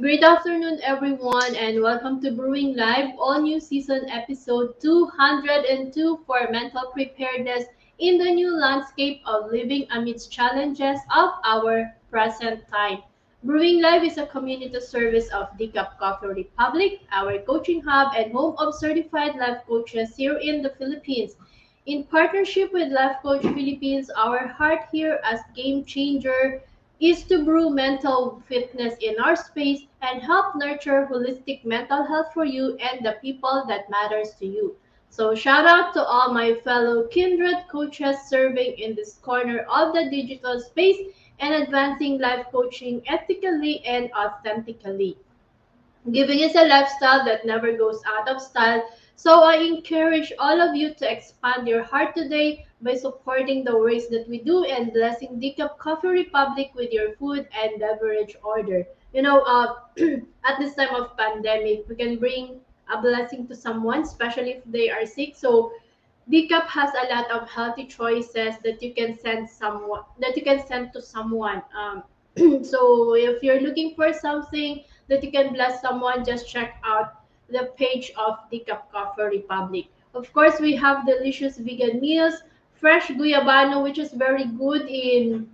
Great afternoon, everyone, and welcome to Brewing Live, all new season episode 202 for mental preparedness in the new landscape of living amidst challenges of our present time. Brewing Live is a community service of Decaf Coffee Republic, our coaching hub and home of certified life coaches here in the Philippines. In partnership with Life Coach Philippines, our heart here as game changer is to brew mental fitness in our space and help nurture holistic mental health for you and the people that matters to you. So shout out to all my fellow kindred coaches serving in this corner of the digital space and advancing life coaching ethically and authentically. Giving is a lifestyle that never goes out of style, so I encourage all of you to expand your heart today by supporting the works that we do and blessing Decaf Coffee Republic with your food and beverage order. At this time of pandemic, we can bring a blessing to someone, especially if they are sick. So Decaf has a lot of healthy choices that you can send to someone. So if you're looking for something that you can bless someone, just check out the page of Decaf Coffee Republic. Of course, we have delicious vegan meals, fresh guyabano, which is very good in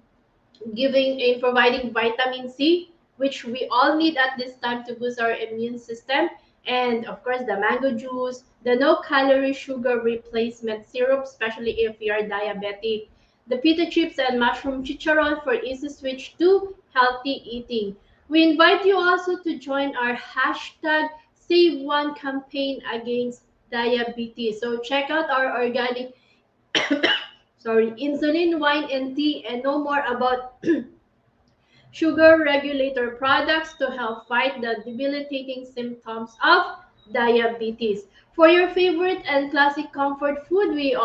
providing vitamin C, which we all need at this time to boost our immune system. And of course, the mango juice, the no calorie sugar replacement syrup, especially if you are diabetic, the pita chips and mushroom chicharron for easy switch to healthy eating. We invite you also to join our hashtag Save One campaign against diabetes. So check out our organic, insulin, wine, and tea, and know more about sugar regulator products to help fight the debilitating symptoms of diabetes. For your favorite and classic comfort food, we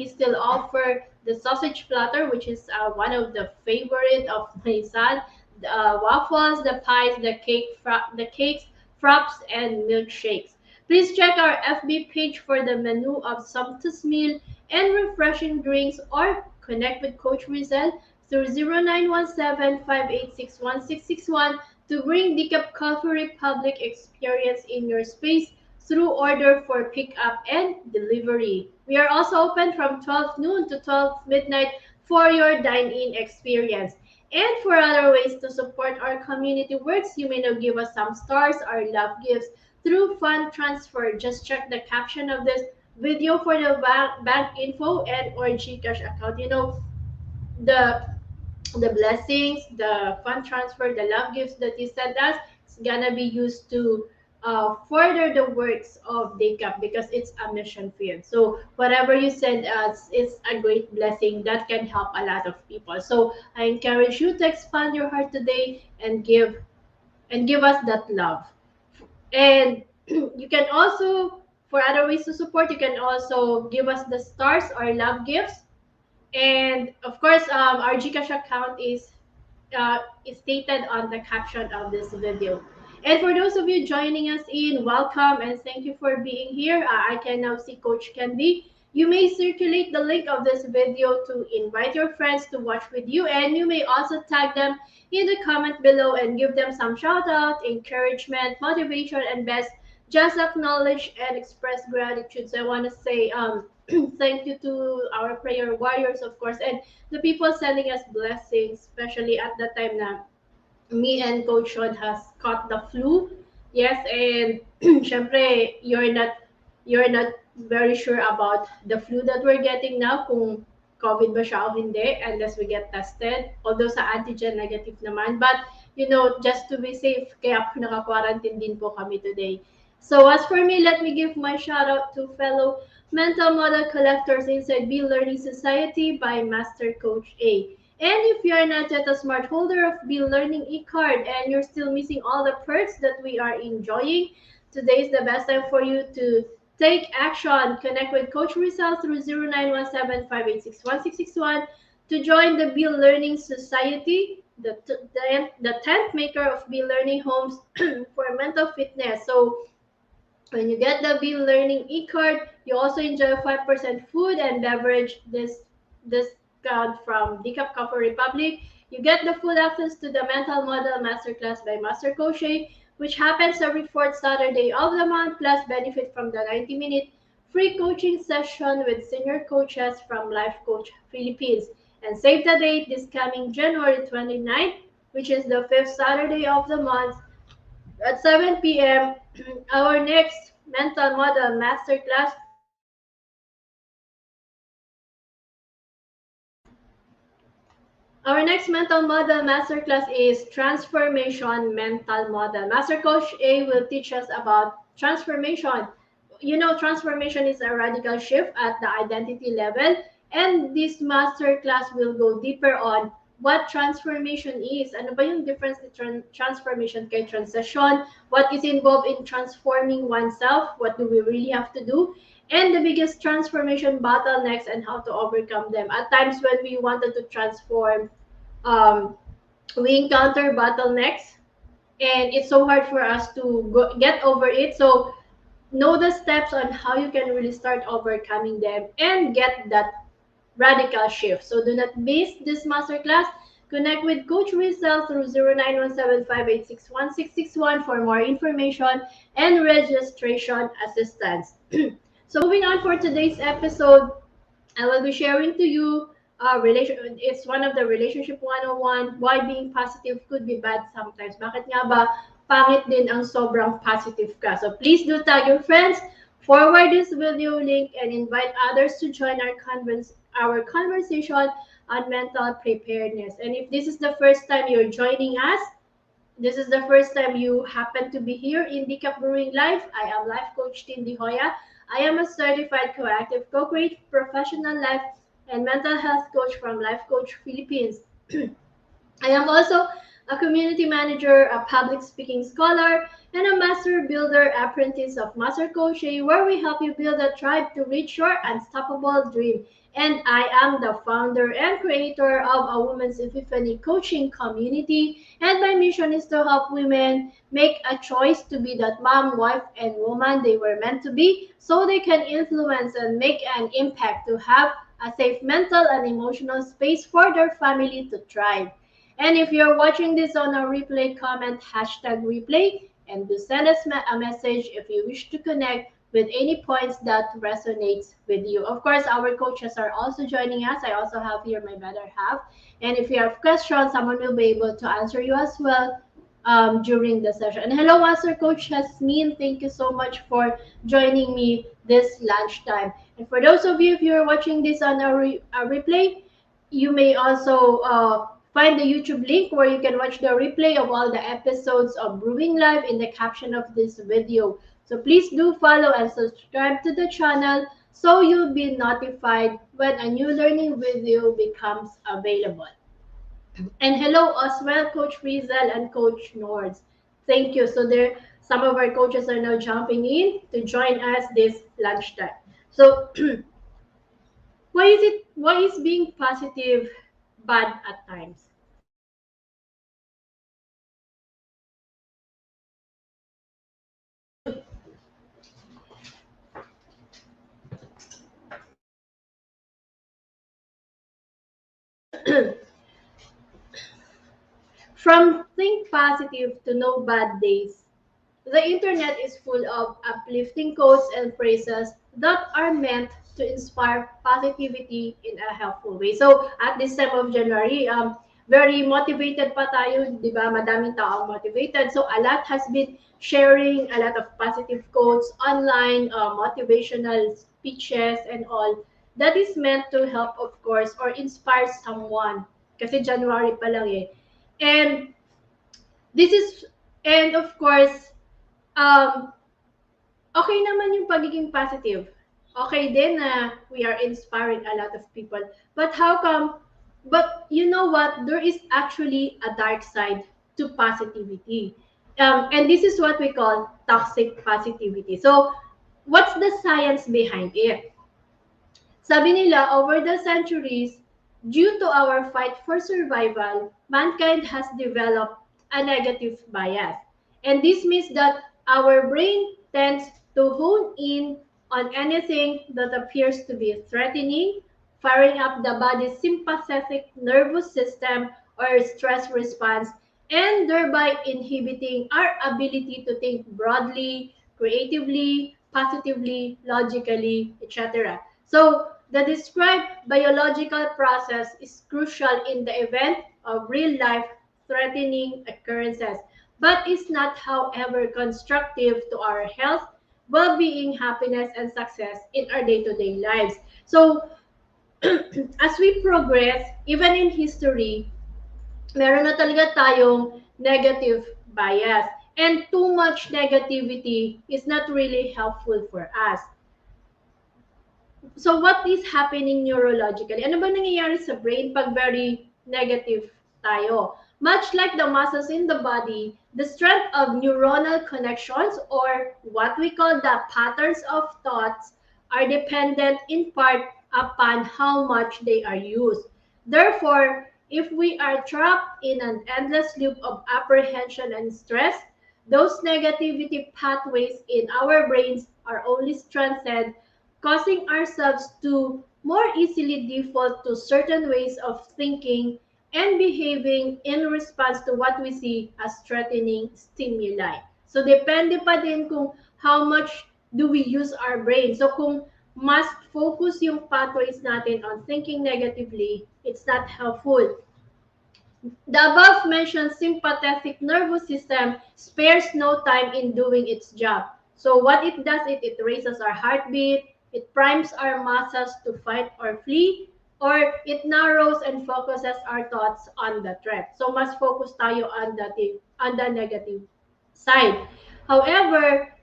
still offer the sausage platter, which is one of the favorite of my son. The waffles, the pies, the cakes, fraps, and milkshakes. Please check our FB page for the menu of sumptuous meal and refreshing drinks, or connect with Coach Rezzhel through 0917-586-1661 to bring the Cup Coffee Republic experience in your space through order for pickup and delivery. We are also open from 12 noon to 12 midnight for your dine-in experience. And for other ways to support our community works, you may now give us some stars or love gifts through fund transfer. Just check the caption of this video for the bank info and or GCash account. The the blessings, the fund transfer, the love gifts that you send us is gonna be used to further the works of DACAP because it's a mission field. So whatever you send us is a great blessing that can help a lot of people. So I encourage you to expand your heart today and give us that love. And you can also, for other ways to support, you can also give us the stars or love gifts. And of course, our GCash account is stated on the caption of this video. And for those of you joining us in, welcome and thank you for being here. I can now see Coach Candy. You may circulate the link of this video to invite your friends to watch with you, and you may also tag them in the comment below and give them some shout out, encouragement, motivation, and best just acknowledge and express gratitude. So I want to say thank you to our prayer warriors, of course, and the people sending us blessings, especially at the time na me and Coach Sean has caught the flu. Yes, and syempre, you're not very sure about the flu that we're getting now, kung COVID ba siya o hindi, unless we get tested. Although sa antigen negative naman. But, just to be safe, kaya po naka-quarantine din po kami today. So as for me, let me give my shout out to fellow mental model collectors inside Be Learning Society by Master Coach A. And if you are not yet a smart holder of Be Learning e-card and you're still missing all the perks that we are enjoying, today is the best time for you to take action. Connect with Coach Rezzhel through 0917-586-1661 to join the Be Learning Society, the 10th maker of Be Learning homes for mental fitness. So when you get the Be Learning e-card, you also enjoy 5% food and beverage discount from Decaf Coffee Republic. You get the full access to the Mental Model Masterclass by Master Coach A, which happens every fourth Saturday of the month, plus benefit from the 90-minute free coaching session with senior coaches from Life Coach Philippines. And save the date this coming January 29th, which is the fifth Saturday of the month at 7 p.m. Our next Mental Model Masterclass Our next mental model masterclass is Transformation Mental Model. Master Coach A will teach us about transformation. You know, transformation is a radical shift at the identity level, and this masterclass will go deeper on what transformation is. Ano ba yung difference ni transformation kay transition? What is involved in transforming oneself? What do we really have to do? And the biggest transformation bottlenecks and how to overcome them. At times when we wanted to transform, um, we encounter bottlenecks and it's so hard for us to get over it. So know the steps on how you can really start overcoming them and get that radical shift. So do not miss this masterclass. Connect with Coach Rezzhel through 0917-586-1661 for more information and registration assistance. So moving on for today's episode, I will be sharing to you it's one of the relationship 101, why being positive could be bad sometimes. Bakit nga ba pangit din ang sobrang positive ka? So please do tag your friends, forward this video link, and invite others to join our conversation on mental preparedness. And if this is the first time you're joining us, this is the first time you happen to be here in GCash Brewing Live. I am Life Coach Joya. I am a certified coactive co-create professional life and mental health coach from Life Coach Philippines. I am also a community manager, a public speaking scholar, and a master builder apprentice of Master Coach A, where we help you build a tribe to reach your unstoppable dream. And I am the founder and creator of a Women's Epiphany coaching community. And my mission is to help women make a choice to be that mom, wife, and woman they were meant to be so they can influence and make an impact to have a safe mental and emotional space for their family to thrive. And if you're watching this on a replay, comment hashtag replay and do send us a message if you wish to connect with any points that resonates with you. Of course, our coaches are also joining us. I also have here my better half. And if you have questions, someone will be able to answer you as well during the session. And hello, Master Coach Jasmine. Thank you so much for joining me this lunchtime. And for those of you, if you're watching this on a replay, you may also find the YouTube link where you can watch the replay of all the episodes of Brewing Live in the caption of this video. So please do follow and subscribe to the channel so you'll be notified when a new learning video becomes available. And hello as well, Coach Rezzhel and Coach Nords. Thank you. So there, some of our coaches are now jumping in to join us this lunchtime. So why is being positive bad at times? From think positive to no bad days, the internet is full of uplifting quotes and phrases that are meant to inspire positivity in a helpful way. So at this time of January, very motivated pa tayo, di ba? Madaming tao motivated. So a lot has been sharing a lot of positive quotes online, motivational speeches and all. That is meant to help, of course, or inspire someone. Kasi January pa lang eh. And this is, and of course, um, okay naman yung pagiging positive. Okay din na we are inspiring a lot of people. But how come, but you know what, there is actually a dark side to positivity. And this is what we call toxic positivity. So, what's the science behind it? Sabi nila, over the centuries, due to our fight for survival, mankind has developed a negative bias. And this means that our brain tends to hone in on anything that appears to be threatening, firing up the body's sympathetic nervous system, or stress response, and thereby inhibiting our ability to think broadly, creatively, positively, logically, etc. So, the described biological process is crucial in the event of real life threatening occurrences, but is not, however, constructive to our health, well being, happiness, and success in our day to day lives. So, as we progress, even in history, meron na talaga tayong negative bias. And too much negativity is not really helpful for us. So what is happening neurologically? Ano ba nangyayari sa brain pag very negative tayo? Much like the muscles in the body, the strength of neuronal connections or what we call the patterns of thoughts are dependent in part upon how much they are used. Therefore, if we are trapped in an endless loop of apprehension and stress, those negativity pathways in our brains are only strengthened, causing ourselves to more easily default to certain ways of thinking and behaving in response to what we see as threatening stimuli. So depende pa din kung how much do we use our brain. So kung mas focus yung pathways natin on thinking negatively, it's not helpful. The above-mentioned sympathetic nervous system spares no time in doing its job. So what it does, it raises our heartbeat, it primes our muscles to fight or flee, or it narrows and focuses our thoughts on the threat. So mas focus tayo on the negative side. However,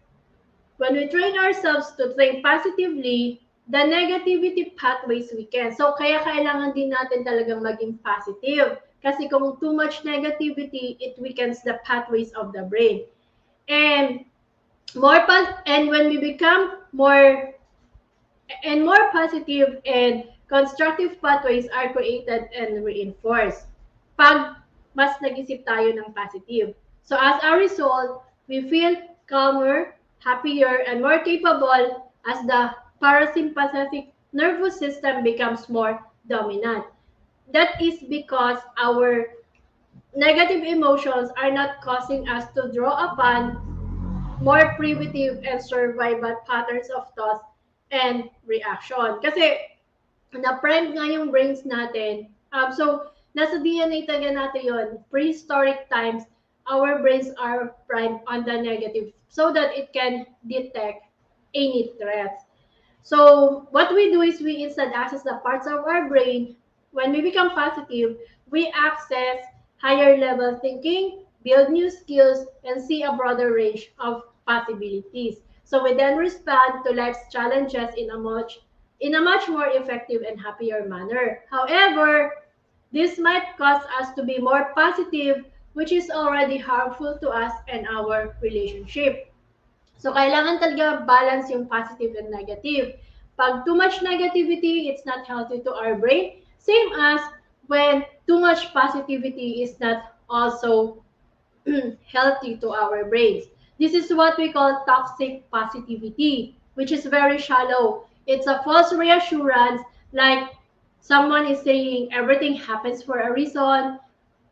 when we train ourselves to think positively, the negativity pathways weaken. So kaya kailangan din natin talagang maging positive. Kasi kung too much negativity, it weakens the pathways of the brain. And and when we become more positive and constructive pathways are created and reinforced pag mas nag-isip tayo ng positive. So as a result, we feel calmer, happier, and more capable as the parasympathetic nervous system becomes more dominant. That is because our negative emotions are not causing us to draw upon more primitive and survival patterns of thoughts and reaction. Kasi na-prime nga yung brains natin. So, nasa DNA talaga natin yun. Prehistoric times, our brains are primed on the negative so that it can detect any threats. So, what we do is we instead access the parts of our brain. When we become positive, we access higher level thinking, build new skills, and see a broader range of possibilities. So we then respond to life's challenges in a much more effective and happier manner. However, this might cause us to be more positive, which is already harmful to us and our relationship. So, kailangan talaga balance yung positive and negative. Pag too much negativity, it's not healthy to our brain. Same as when too much positivity is not also healthy to our brains. This is what we call toxic positivity, which is very shallow. It's a false reassurance, like someone is saying everything happens for a reason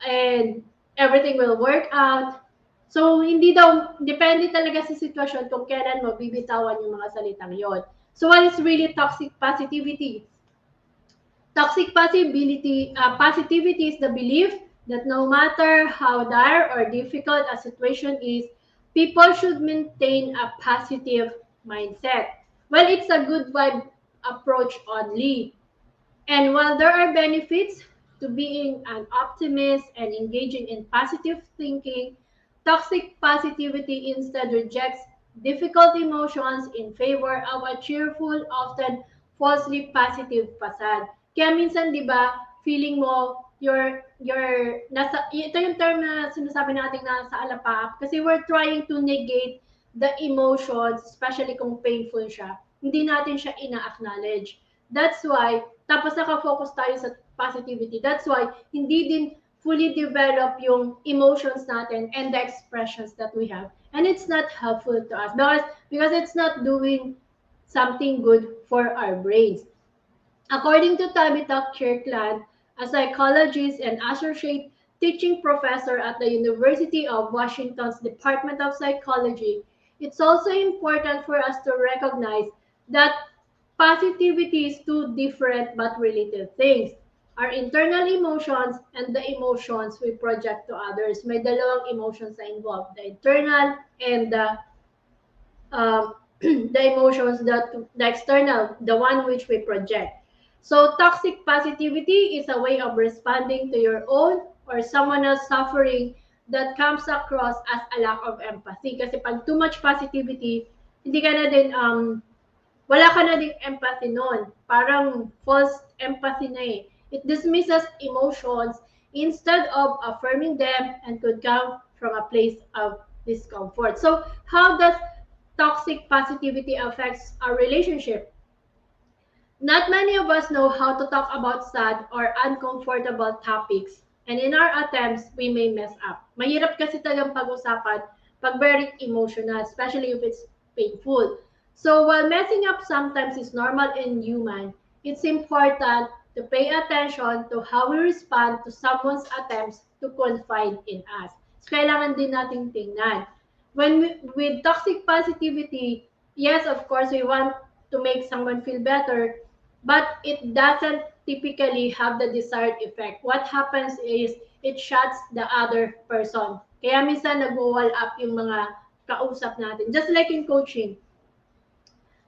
and everything will work out. So, hindi daw, depende talaga sa sitwasyon kung kailan mo bibitawan yung mga salitang yon. So, what is really toxic positivity? Toxic positivity is the belief that no matter how dire or difficult a situation is, people should maintain a positive mindset. Well, it's a good vibe approach only. And while there are benefits to being an optimist and engaging in positive thinking, toxic positivity instead rejects difficult emotions in favor of a cheerful, often falsely positive facade. Kaya minsan, di ba, feeling mo, ito yung term na sinasabi natin na sa alapaap, kasi we're trying to negate the emotions, especially kung painful siya. Hindi natin siya ina-acknowledge. That's why, tapos nakafocus tayo sa positivity. That's why, hindi din fully develop yung emotions natin and the expressions that we have. And it's not helpful to us because it's not doing something good for our brains. According to Tabitha Kirkland, a psychologist and associate teaching professor at the University of Washington's Department of Psychology. It's also important for us to recognize that positivity is two different but related things. Our internal emotions and the emotions we project to others. May dalawang emotions na involved, the internal and the emotions that the external, the one which we project. So toxic positivity is a way of responding to your own or someone else suffering that comes across as a lack of empathy. Kasi pag too much positivity, hindi ka na din wala ka na ding empathy nun. Parang false empathy na eh. It dismisses emotions instead of affirming them and could come from a place of discomfort. So how does toxic positivity affects our relationship? Not many of us know how to talk about sad or uncomfortable topics. And in our attempts, we may mess up. Mahirap kasi talagang pag-usapan pag very emotional, especially if it's painful. So while messing up sometimes is normal and human, it's important to pay attention to how we respond to someone's attempts to confide in us. So kailangan din nating tingnan. With toxic positivity, yes, of course, we want to make someone feel better, but it doesn't typically have the desired effect. What happens is it shuts the other person. Kaya minsan nag-wall up yung mga kausap natin. Just like in coaching,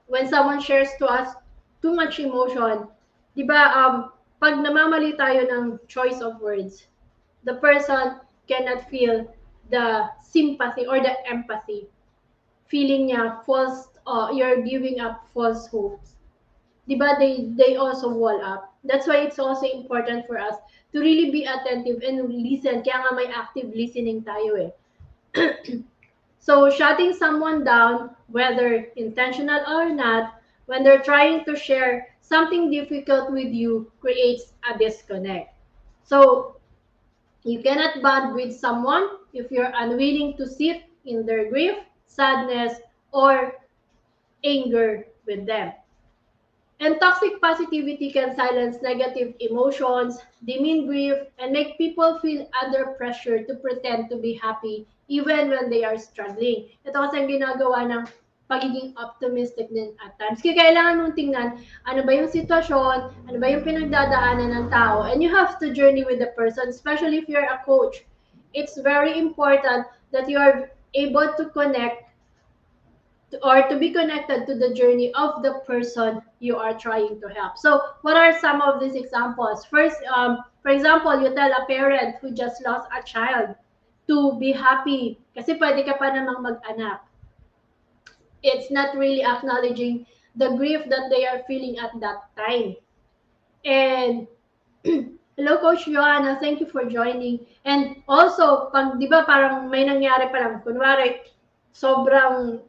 when someone shares to us too much emotion, di ba, pag namamali tayo ng choice of words, the person cannot feel the sympathy or the empathy. Feeling niya false, you're giving up false hopes. Diba, they also wall up. That's why it's also important for us to really be attentive and listen. Kaya nga may active listening tayo eh. So shutting someone down, whether intentional or not, when they're trying to share something difficult with you, creates a disconnect. So you cannot bond with someone if you're unwilling to sit in their grief, sadness, or anger with them. And toxic positivity can silence negative emotions, demean grief, and make people feel under pressure to pretend to be happy even when they are struggling. Ito kasi ang ginagawa ng pagiging optimistic din at times. Kaya kailangan mong tingnan ano ba yung sitwasyon, ano ba yung pinagdadaanan ng tao, and you have to journey with the person, especially if you're a coach. It's very important that you are able to connect or to be connected to the journey of the person you are trying to help. So, what are some of these examples? First, for example, you tell a parent who just lost a child to be happy kasi pwede ka pa namang mag-anak. It's not really acknowledging the grief that they are feeling at that time. And hello, Coach Joanna. Thank you for joining. And also, pag, di ba, parang may nangyari pa lang, kunwari, sobrang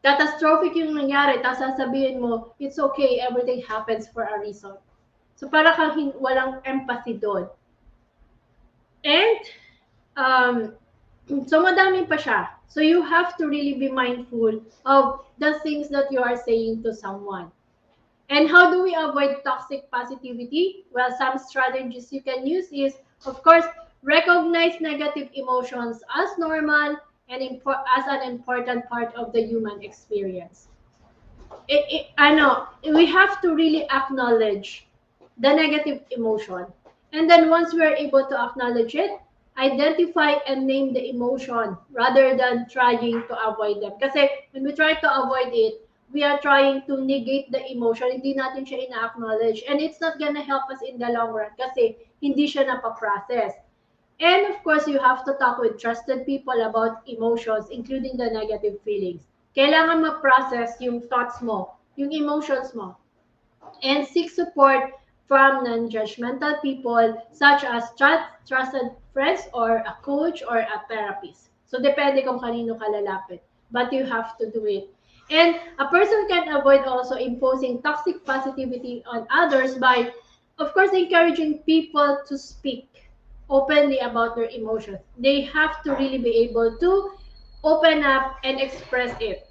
catastrophic yung nangyari, tapos sasabihin mo, it's okay, everything happens for a reason. So, para kang walang empathy doon. And, so madami pa siya. So, you have to really be mindful of the things that you are saying to someone. And how do we avoid toxic positivity? Well, some strategies you can use is, of course, recognize negative emotions as normal and as an important part of the human experience. We have to really acknowledge the negative emotion. And then once we're able to acknowledge it, identify and name the emotion rather than trying to avoid them. Kasi when we try to avoid it, we are trying to negate the emotion, hindi natin siya ina-acknowledge. And it's not gonna help us in the long run kasi hindi siya napaprocess. And of course, you have to talk with trusted people about emotions, including the negative feelings. Kailangan ma-process yung thoughts mo, yung emotions mo. And seek support from non-judgmental people such as trusted friends or a coach or a therapist. So depende kung kanino ka lalapit. But you have to do it. And a person can avoid also imposing toxic positivity on others by, of course, encouraging people to speak openly about their emotions. They have to really be able to open up and express it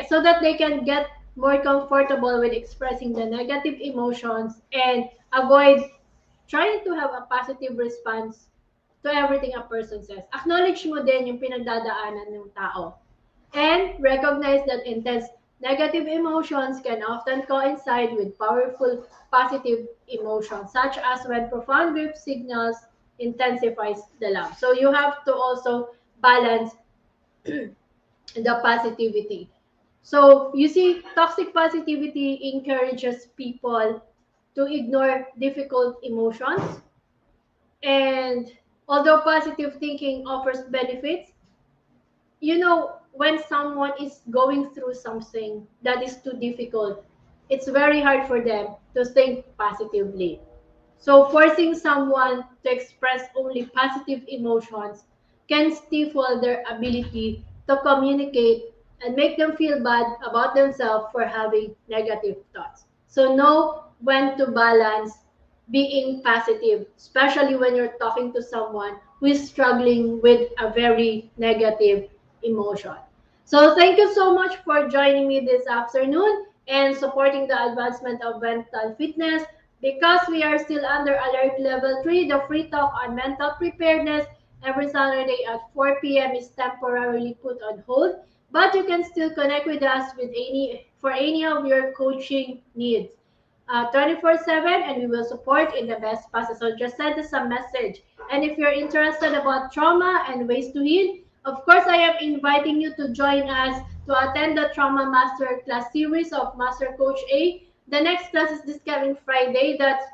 so that they can get more comfortable with expressing the negative emotions and avoid trying to have a positive response to everything a person says. Acknowledge mo din yung pinagdadaanan ng tao. And recognize that intense negative emotions can often coincide with powerful positive emotions, such as when profound grief signals intensifies the love. So you have to also balance the positivity. So you see, toxic positivity encourages people to ignore difficult emotions. And although positive thinking offers benefits, when someone is going through something that is too difficult, it's very hard for them to think positively. So forcing someone to express only positive emotions can stifle their ability to communicate and make them feel bad about themselves for having negative thoughts. So know when to balance being positive, especially when you're talking to someone who is struggling with a very negative emotion. So thank you so much for joining me this afternoon and supporting the advancement of mental fitness. Because we are still under Alert Level 3, the free talk on mental preparedness every Saturday at 4 p.m. is temporarily put on hold, but you can still connect with us for any of your coaching needs. 24/7, and we will support in the best possible. So just send us a message. And if you're interested about trauma and ways to heal, of course, I am inviting you to join us to attend the Trauma Master Class series of Master Coach A. The next class is this coming Friday. That's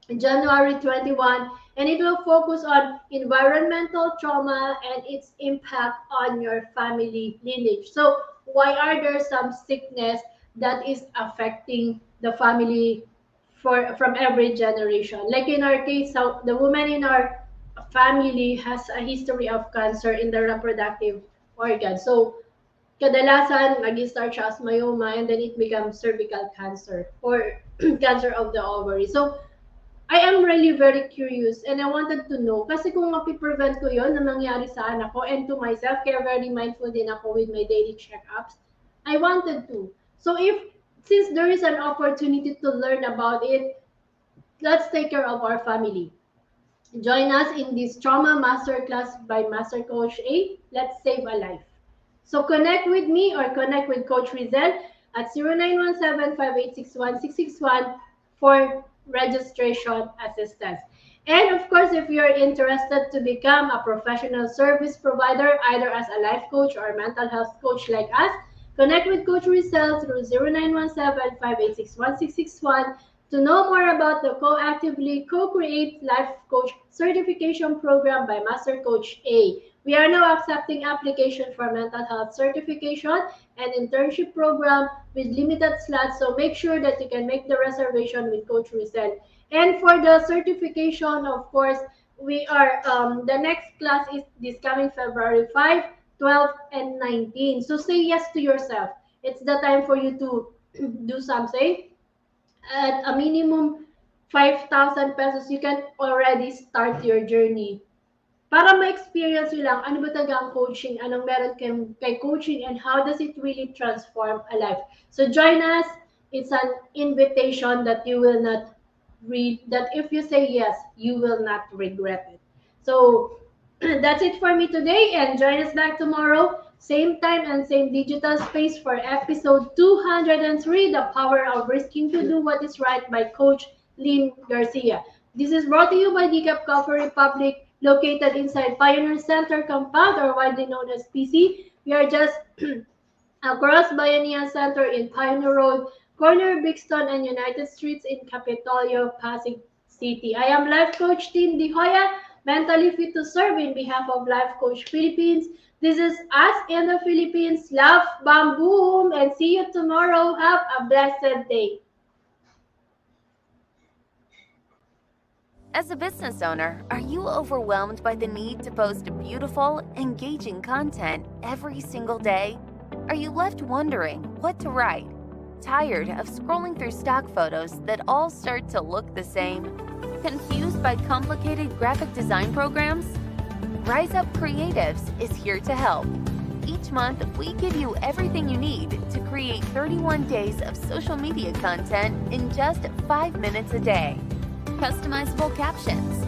January 21, and it will focus on environmental trauma and its impact on your family lineage. So, why are there some sickness that is affecting the family from every generation? Like in our case, so the woman in our family has a history of cancer in the reproductive organ. So, kadalasan nag-start siya as myoma and then it becomes cervical cancer or cancer of the ovary. So, I am really very curious and I wanted to know kasi kung mapiprevent ko yon na mangyari sa anak ko and to myself, kaya very mindful din ako with my daily checkups, I wanted to. So since there is an opportunity to learn about it, let's take care of our family. Join us in this trauma masterclass by Master Coach A. Let's save a life. So connect with me or connect with Coach Rezzhel at 0917-586-1661 for registration assistance. And of course, if you're interested to become a professional service provider, either as a life coach or mental health coach like us, connect with Coach Rezzhel through 0917-586-1661 to know more about the Co-Actively Co-Create Life Coach Certification Program by Master Coach A. We are now accepting application for mental health certification and internship program with limited slots, so make sure that you can make the reservation with Coach Rezzhel. And for the certification, of course, the next class is this coming February 5, 12, and 19. So say yes to yourself. It's the time for you to do something. At a minimum 5,000 pesos, you can already start your journey. Para ma-experience nyo lang, ano ba talaga ang coaching, anong meron kay coaching, and how does it really transform a life. So join us. It's an invitation that you will not that if you say yes, you will not regret it. So that's it for me today, and join us back tomorrow, same time and same digital space for episode 203, The Power of Risking to Do What is Right by Coach Lynn Garcia. This is brought to you by GCash Coffee Republic, located inside Pioneer Center compound, or widely known as PC. We are just across Bayanihan Center in Pioneer Road, corner Brixton and United Streets in Capitolio, Pasig City. I am Life Coach Team Joya, mentally fit to serve in behalf of Life Coach Philippines. This is us in the Philippines. Love, bam, boom, and see you tomorrow. Have a blessed day. As a business owner, are you overwhelmed by the need to post beautiful, engaging content every single day? Are you left wondering what to write? Tired of scrolling through stock photos that all start to look the same? Confused by complicated graphic design programs? Rise Up Creatives is here to help. Each month, we give you everything you need to create 31 days of social media content in just 5 minutes a day. customizable captions,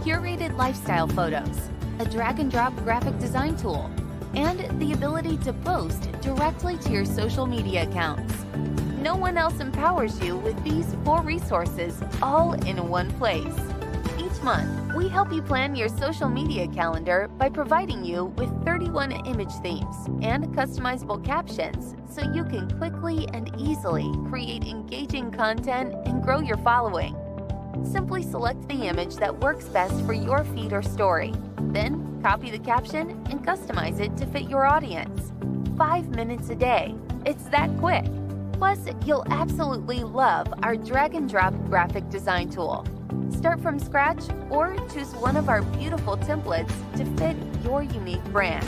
curated lifestyle photos, a drag-and-drop graphic design tool, and the ability to post directly to your social media accounts. No one else empowers you with these 4 resources all in one place. Each month, we help you plan your social media calendar by providing you with 31 image themes and customizable captions so you can quickly and easily create engaging content and grow your following. Simply select the image that works best for your feed or story. Then, copy the caption and customize it to fit your audience. 5 minutes a day. It's that quick. Plus, you'll absolutely love our drag-and-drop graphic design tool. Start from scratch or choose one of our beautiful templates to fit your unique brand.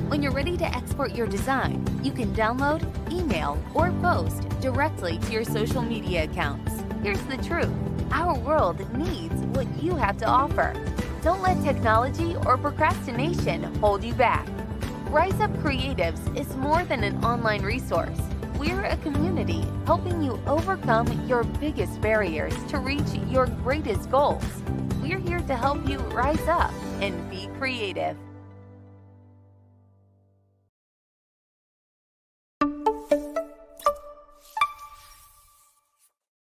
When you're ready to export your design, you can download, email, or post directly to your social media accounts. Here's the truth. Our world needs what you have to offer. Don't let technology or procrastination hold you back. Rise Up Creatives is more than an online resource. We're a community helping you overcome your biggest barriers to reach your greatest goals. We're here to help you rise up and be creative.